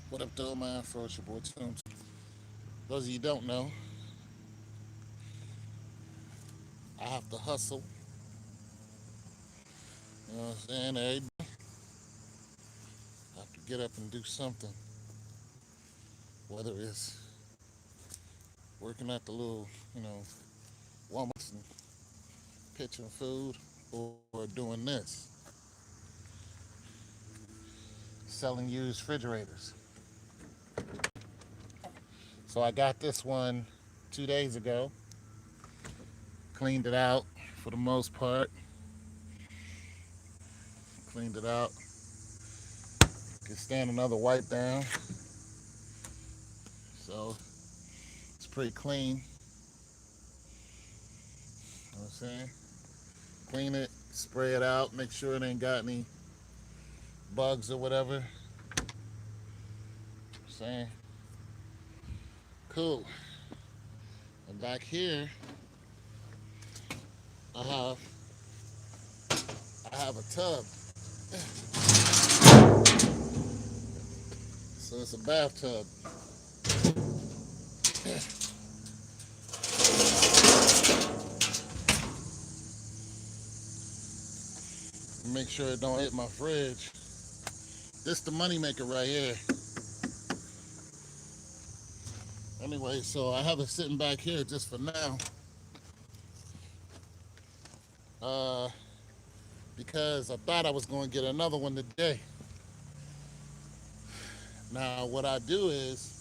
What up, though, my afro? It's your boy Tooms. Those of you who don't know, I have to hustle. You know what I'm saying? Every day, I have to get up and do something. Whether it's working at the little, Walmarts and pitching food, or doing this, selling used refrigerators. So I got this one 2 days ago. Cleaned it out for the most part. Cleaned it out. Can stand another wipe down. So it's pretty clean. You know what I'm saying? Clean it, spray it out, make sure it ain't got any bugs or whatever. You know what I'm saying? Cool. And back here, I have I have a tub. So it's a bathtub. Make sure it don't hit my fridge. This the money maker right here. Anyway, so I have it sitting back here just for now. Uh, because I thought I was going to get another one today. Now, what I do is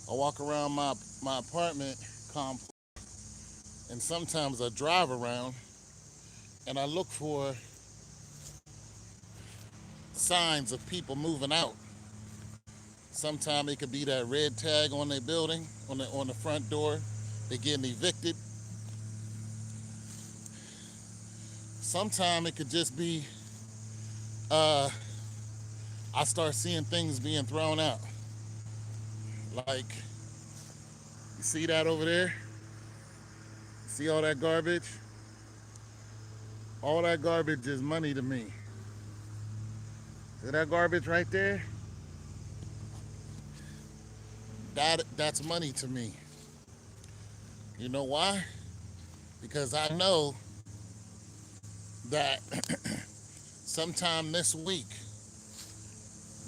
I walk around my apartment complex, and sometimes I drive around and I look for signs of people moving out. Sometimes it could be that red tag on their building, on the front door. They're getting evicted. Sometimes it could just be uh, I start seeing things being thrown out. Like, you see that over there? See all that garbage? All that garbage is money to me. See that garbage right there? That's money to me. You know why? Because I know that sometime this week,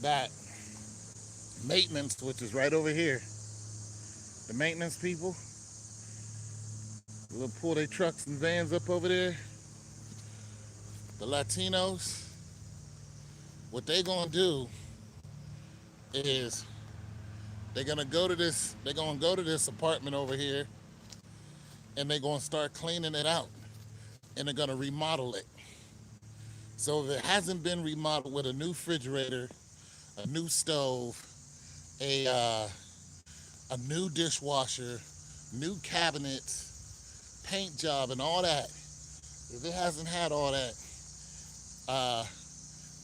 that maintenance, which is right over here, the maintenance people will pull their trucks and vans up over there. The Latinos, what they gonna do is they're gonna go to this apartment over here, and they're gonna start cleaning it out, and they're gonna remodel it. So if it hasn't been remodeled with a new refrigerator, a new stove, a new dishwasher, new cabinets, paint job, and all that, if it hasn't had all that, uh,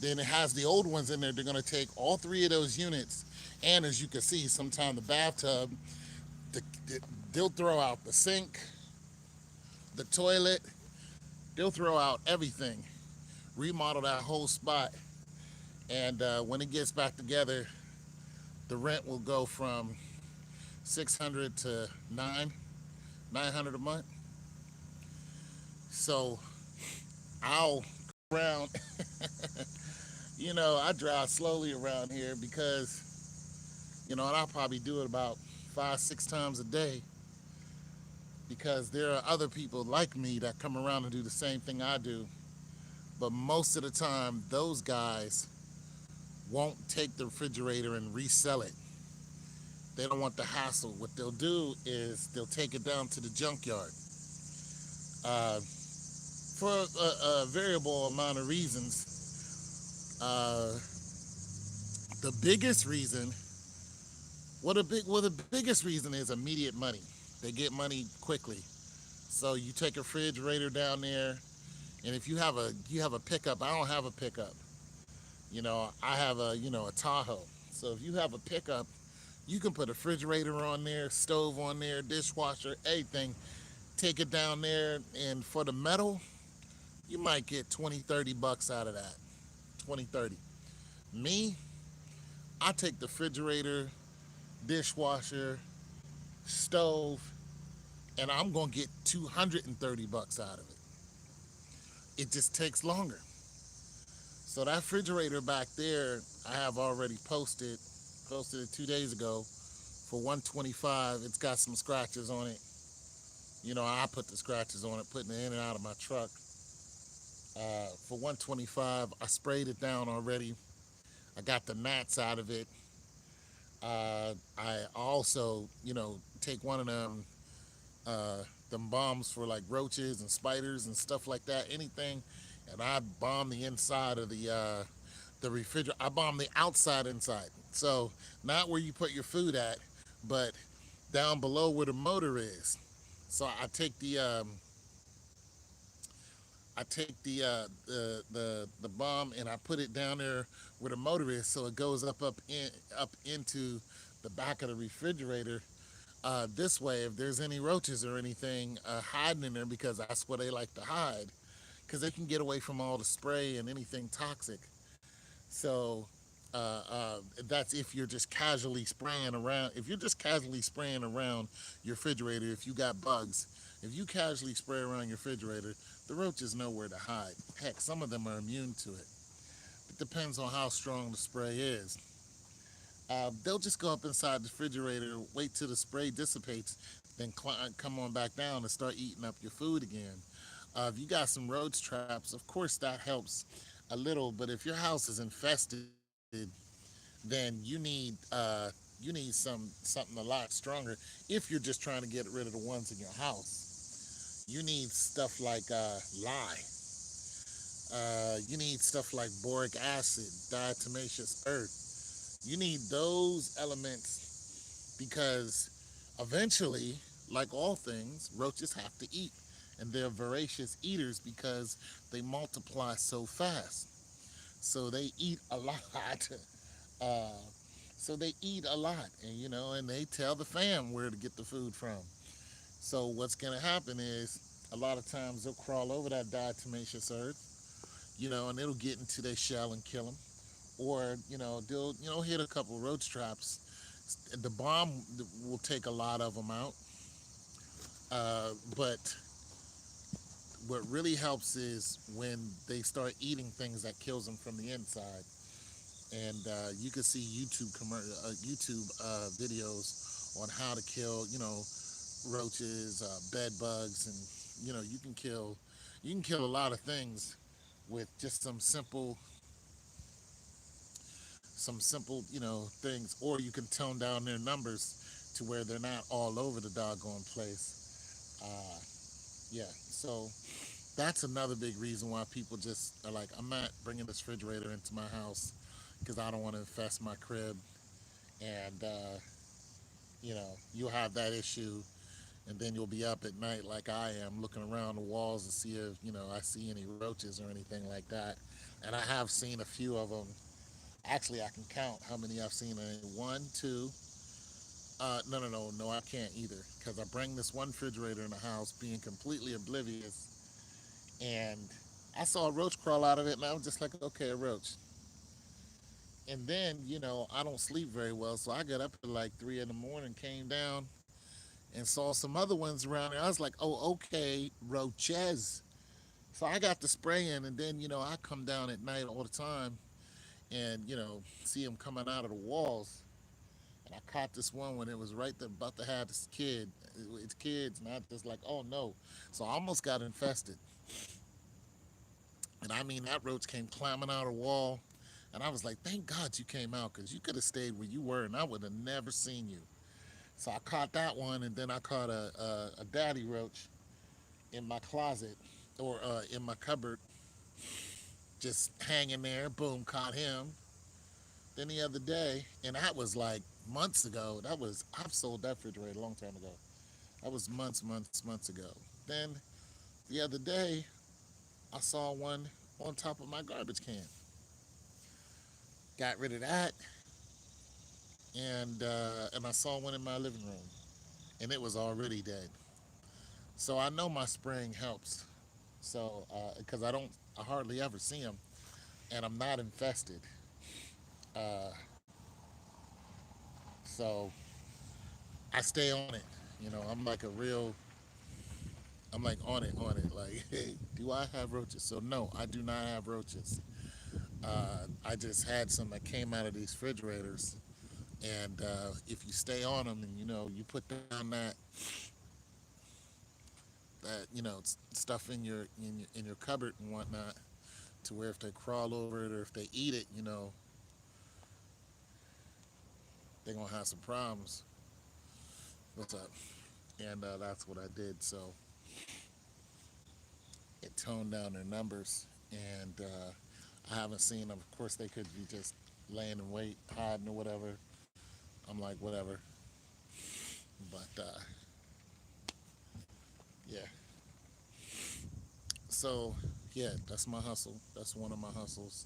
then it has the old ones in there. They're gonna take all three of those units, and as you can see, sometimes the bathtub, the, the, they'll throw out the sink, the toilet, they'll throw out everything, remodel that whole spot, and when it gets back together, the rent will go from 600 to 900 a month. So I'll go around. I drive slowly around here because, and I'll probably do it about 5, 6 times a day, because there are other people like me that come around and do the same thing I do. But most of the time, those guys won't take the refrigerator and resell it. They don't want the hassle. What they'll do is they'll take it down to the junkyard uh, for a variable amount of reasons. The biggest reason, the biggest reason is immediate money. They get money quickly. So you take a refrigerator down there, and if you have a pickup, I don't have a pickup. I have a Tahoe. So if you have a pickup, you can put a refrigerator on there, stove on there, dishwasher, anything. Take it down there, and for the metal, you might get 20, $30 out of that. 20, 30. Me, I take the refrigerator, dishwasher, stove, and I'm gonna get 230 bucks out of it. It just takes longer. So that refrigerator back there, I have already posted it 2 days ago for 125. It's got some scratches on it. I put the scratches on it, putting it in and out of my truck. For 125, I sprayed it down already. I got the gnats out of it. I also, take one of them bombs for like roaches and spiders and stuff like that, anything, and I bomb the inside of the refrigerator. I bomb the outside inside. So not where you put your food at, but down below where the motor is. So I take the bomb and I put it down there where the motor is, so it goes up into the back of the refrigerator. This way, if there's any roaches or anything hiding in there, because that's where they like to hide, because they can get away from all the spray and anything toxic. So that's if you're just casually spraying around. If you're just casually spraying around your refrigerator, if you got bugs, if you casually spray around your refrigerator, the roaches know where to hide. Heck, some of them are immune to it. It depends on how strong the spray is. They'll just go up inside the refrigerator, wait till the spray dissipates, then come on back down and start eating up your food again. If you got some roach traps, of course that helps a little. But if your house is infested, then you need something a lot stronger. If you're just trying to get rid of the ones in your house, you need stuff like lye. You need stuff like boric acid, diatomaceous earth. You need those elements because eventually, like all things, roaches have to eat. And they're voracious eaters because they multiply so fast. So they eat a lot. Uh, so they eat a lot, and they tell the fam where to get the food from. So what's gonna happen is a lot of times they'll crawl over that diatomaceous earth, and it'll get into their shell and kill them. Or they'll hit a couple roach traps. The bomb will take a lot of them out, but what really helps is when they start eating things that kills them from the inside. And you can see YouTube videos on how to kill, roaches, bed bugs, and you can kill a lot of things with just some simple things, or you can tone down their numbers to where they're not all over the doggone place. Yeah, so that's another big reason why people just are like, I'm not bringing this refrigerator into my house because I don't want to infest my crib. And you'll have that issue, and then you'll be up at night like I am, looking around the walls to see if I see any roaches or anything like that. And I have seen a few of them. Actually, I can count how many I've seen. One, two. No, no, no, no. I can't either because I bring this one refrigerator in the house, being completely oblivious, and I saw a roach crawl out of it, and I was just like, okay, a roach. And then, I don't sleep very well, so I got up at like 3 in the morning, came down, and saw some other ones around there. I was like, oh, okay, roaches. So I got the spray in, and then, I come down at night all the time and, see them coming out of the walls. And I caught this one when it was right there about to have its kids, and I just like, oh no. So I almost got infested. And I mean, that roach came climbing out of the wall. And I was like, thank God you came out because you could have stayed where you were and I would have never seen you. So I caught that one, and then I caught a daddy roach in my closet or in my cupboard, just hanging there. Boom, caught him. Then the other day, and that was like months ago. I've sold that refrigerator a long time ago. That was months ago. Then the other day, I saw one on top of my garbage can. Got rid of that, and I saw one in my living room, and it was already dead. So I know my spraying helps. So because I hardly ever see them, and I'm not infested. Uh, So I stay on it. I'm like a real, I'm like on it. Like, hey, do I have roaches? So no, I do not have roaches. I just had some that came out of these refrigerators, and if you stay on them and you put down that stuff in your cupboard and whatnot, to where if they crawl over it or if they eat it, they're gonna have some problems. What's up? And that's what I did. So it toned down their numbers, and I haven't seen them. Of course, they could be just laying in wait, hiding or whatever. I'm like, whatever. But yeah. So yeah, that's my hustle. That's one of my hustles.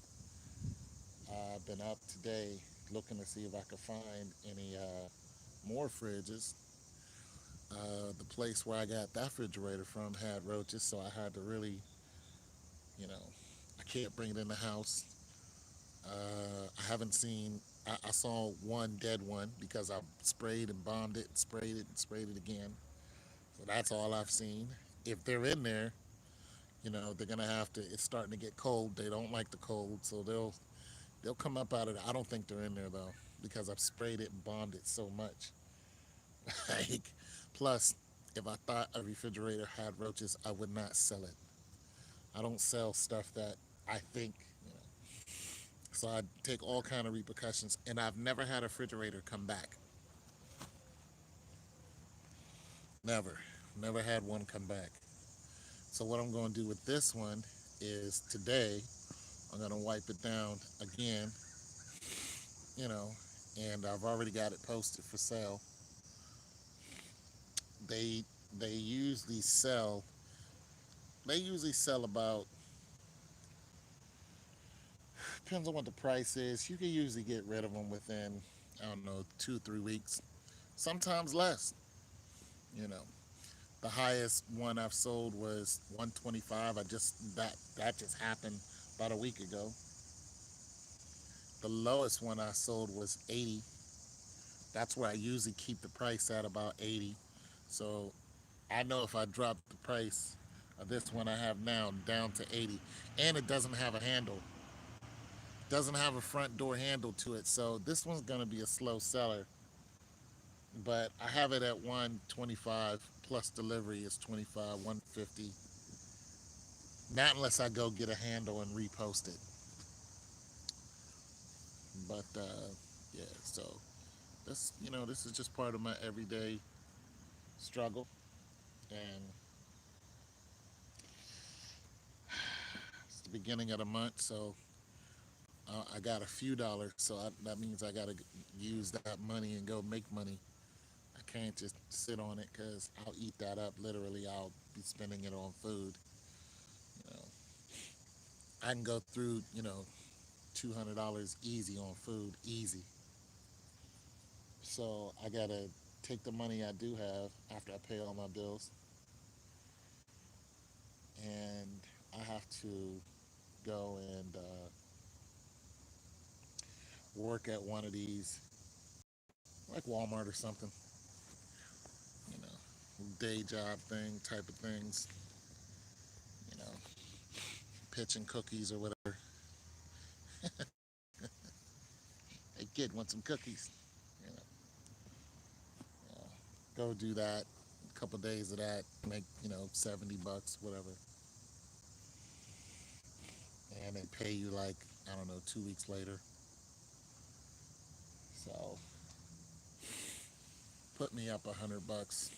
I've been up today looking to see if I could find any more fridges. The place where I got that refrigerator from had roaches, so I had to really, you know, I can't bring it in the house. I haven't seen. I saw one dead one because I sprayed and bombed it, sprayed it and sprayed it again. So that's all I've seen. If they're in there, they're gonna have to. It's starting to get cold. They don't like the cold, so they'll come up out of it. I don't think they're in there though because I've sprayed it and bombed it so much. Like, plus, if I thought a refrigerator had roaches, I would not sell it. I don't sell stuff that I think, you know. So I take all kind of repercussions, and I've never had a refrigerator come back. Never, never had one come back. So what I'm going to do with this one is today I'm going to wipe it down again, you know, and I've already got it posted for sale. They they usually sell they usually sell about, depends on what the price is. You can usually get rid of them within, I don't know, 2 3 weeks, sometimes less. You know, the highest one I've sold was 125. That just happened about a week ago. The lowest one I sold was 80. That's where I usually keep the price at, about 80. So I know if I drop the price of this one I have now down to 80, and it doesn't have a handle, doesn't have a front door handle to it. So this one's gonna be a slow seller, but I have it at 125 plus delivery is 25, 150. Not unless I go get a handle and repost it. But yeah, so this is just part of my everyday struggle, and it's the beginning of the month, so I got a few dollars, so that means I got to use that money and go make money. I can't just sit on it because I'll eat that up. Literally, I'll be spending it on food. You know, I can go through $200 easy on food, easy. So I gotta take the money I do have after I pay all my bills, and I have to go and work at one of these, like Walmart or something, you know, day job thing type of things, you know, pitching cookies or whatever. Hey kid, want some cookies? You know, uh, go do that. A couple of days of that, make 70 bucks, whatever, and they pay you like, I don't know, 2 weeks later. So put me up 100 bucks,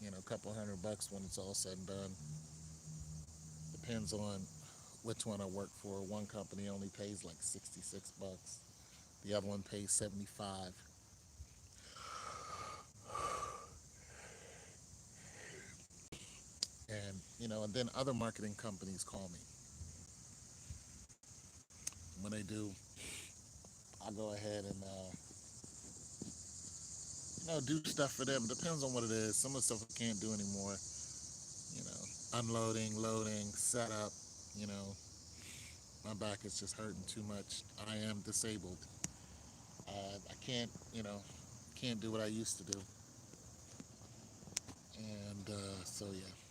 a couple hundred bucks when it's all said and done. Depends on which one I work for. One company only pays like 66 bucks. The other one pays 75. And then other marketing companies call me. When they do, I go ahead and do stuff for them. Depends on what it is. Some of the stuff I can't do anymore. You know, unloading, loading, setup. You know, my back is just hurting too much. I am disabled. I can't. Can't do what I used to do. And so yeah.